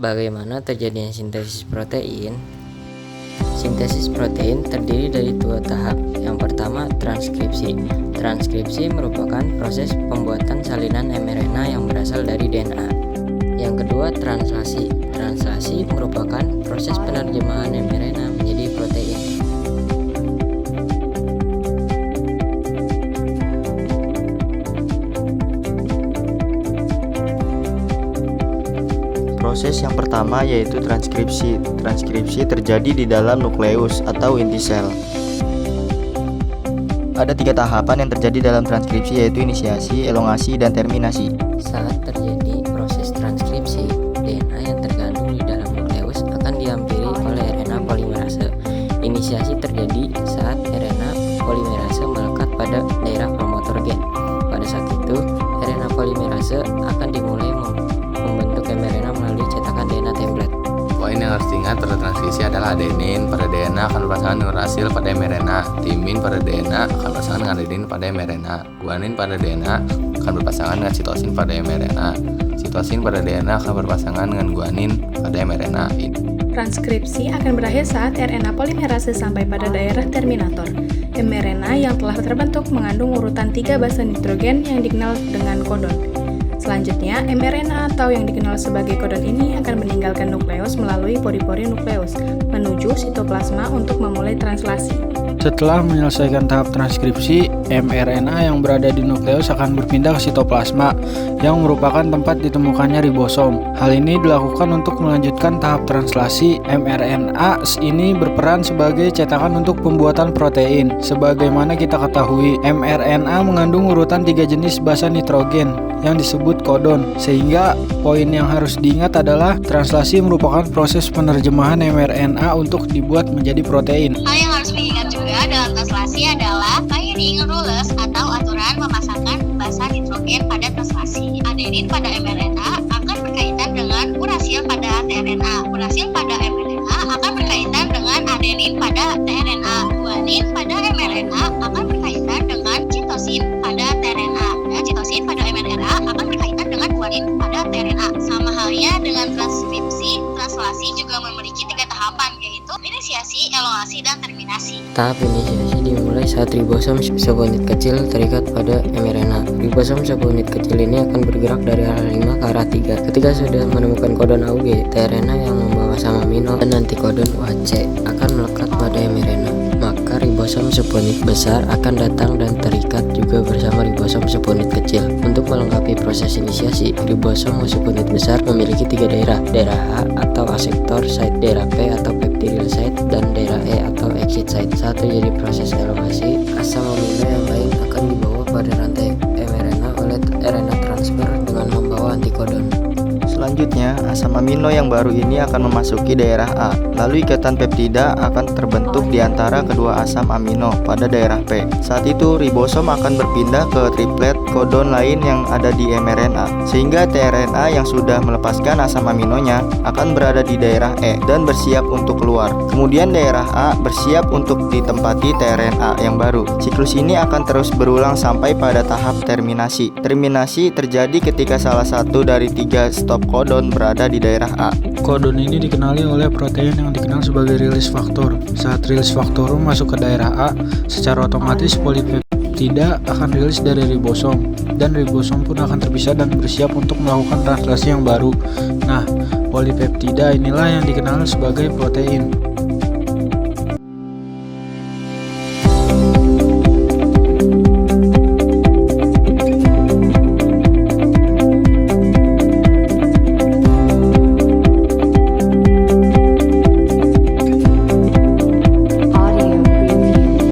Bagaimana terjadinya sintesis protein? Sintesis protein terdiri dari dua tahap. Yang pertama, transkripsi. Transkripsi merupakan proses pembuatan salinan mRNA yang berasal dari DNA. Yang kedua, translasi. Translasi merupakan proses penerjemahan mRNA menjadi protein. Proses yang pertama yaitu transkripsi. Transkripsi terjadi di dalam nukleus atau inti sel. Ada 3 tahapan yang terjadi dalam transkripsi, yaitu inisiasi, elongasi, dan terminasi. Saat terjadi proses transkripsi, DNA yang terkandung di dalam nukleus akan dihampiri oleh RNA polimerase. Inisiasi terjadi saat RNA polimerase melekat pada daerah promotor gen. Pada saat itu, RNA polimerase akan dimulai membentuk mRNA melalui cetakan DNA template. Poin yang harus diingat pada transkripsi adalah adenin pada DNA akan berpasangan dengan urasil pada mRNA, timin pada DNA akan berpasangan dengan adenin pada mRNA, guanin pada DNA akan berpasangan dengan sitosin pada mRNA, sitosin pada DNA akan berpasangan dengan guanin pada mRNA. Transkripsi akan berakhir saat RNA polimerase sampai pada daerah terminator. mRNA yang telah terbentuk mengandung urutan 3 basa nitrogen yang dikenal dengan kodon. Selanjutnya, mRNA atau yang dikenal sebagai kodon ini akan meninggalkan nukleus melalui pori-pori nukleus, menuju sitoplasma untuk memulai translasi. Setelah menyelesaikan tahap transkripsi, mRNA yang berada di nukleus akan berpindah ke sitoplasma, yang merupakan tempat ditemukannya ribosom. Hal ini dilakukan untuk melanjutkan tahap translasi. mRNA ini berperan sebagai cetakan untuk pembuatan protein. Sebagaimana kita ketahui, mRNA mengandung urutan 3 jenis basa nitrogen yang disebut kodon, sehingga poin yang harus diingat adalah translasi merupakan proses penerjemahan mRNA untuk dibuat menjadi protein. Hal yang harus diingat juga dalam translasi adalah pairing rules atau aturan memasangkan basa nitrogen pada translasi. Adenin pada mRNA akan berkaitan dengan urasil pada tRNA. Urasil pada mRNA akan berkaitan dengan adenin pada tRNA. Guanin pada mRNA akan berkaitan dengan sitosin pada tRNA. Dan sitosin pada mRNA akan berkaitan dengan guanin pada tRNA. Sama halnya dengan transkripsi, translasi juga memiliki 3 tahapan, yaitu inisiasi, elongasi, dan terminasi. Tahap inisiasi dimulai saat ribosom subunit kecil terikat pada mRNA. Ribosom subunit kecil ini akan bergerak dari arah 5 ke arah 3. Ketika sudah menemukan kodon AUG, tRNA yang membawa asam amino dan antikodon UAC akan melekat pada mRNA. Maka ribosom subunit besar akan datang dan terikat juga bersama ribosom subunit kecil. Untuk melengkapi proses inisiasi, ribosom subunit besar memiliki 3 daerah. Daerah A atau asektor site, daerah P atau peptidyl site, dan daerah E atau exit site. Saat terjadi proses elongasi, asam amino yang lain akan dibawa pada rantai mRNA oleh RNA transfer dengan membawa antikodon. Selanjutnya, asam amino yang baru ini akan memasuki daerah A, lalu ikatan peptida akan terbentuk di antara kedua asam amino pada daerah P. Saat itu, ribosom akan berpindah ke triplet kodon lain yang ada di mRNA, sehingga tRNA yang sudah melepaskan asam aminonya akan berada di daerah E dan bersiap untuk keluar. Kemudian daerah A bersiap untuk ditempati tRNA yang baru. Siklus ini akan terus berulang sampai pada tahap terminasi. Terminasi terjadi ketika salah satu dari 3 stop kodon berada di daerah A. Kodon ini dikenali oleh protein yang dikenal sebagai rilis faktor. Saat rilis faktor masuk ke daerah A, secara otomatis polipeptida akan rilis dari ribosom, dan ribosom pun akan terpisah dan bersiap untuk melakukan translasi yang baru. Nah, polipeptida inilah yang dikenal sebagai protein.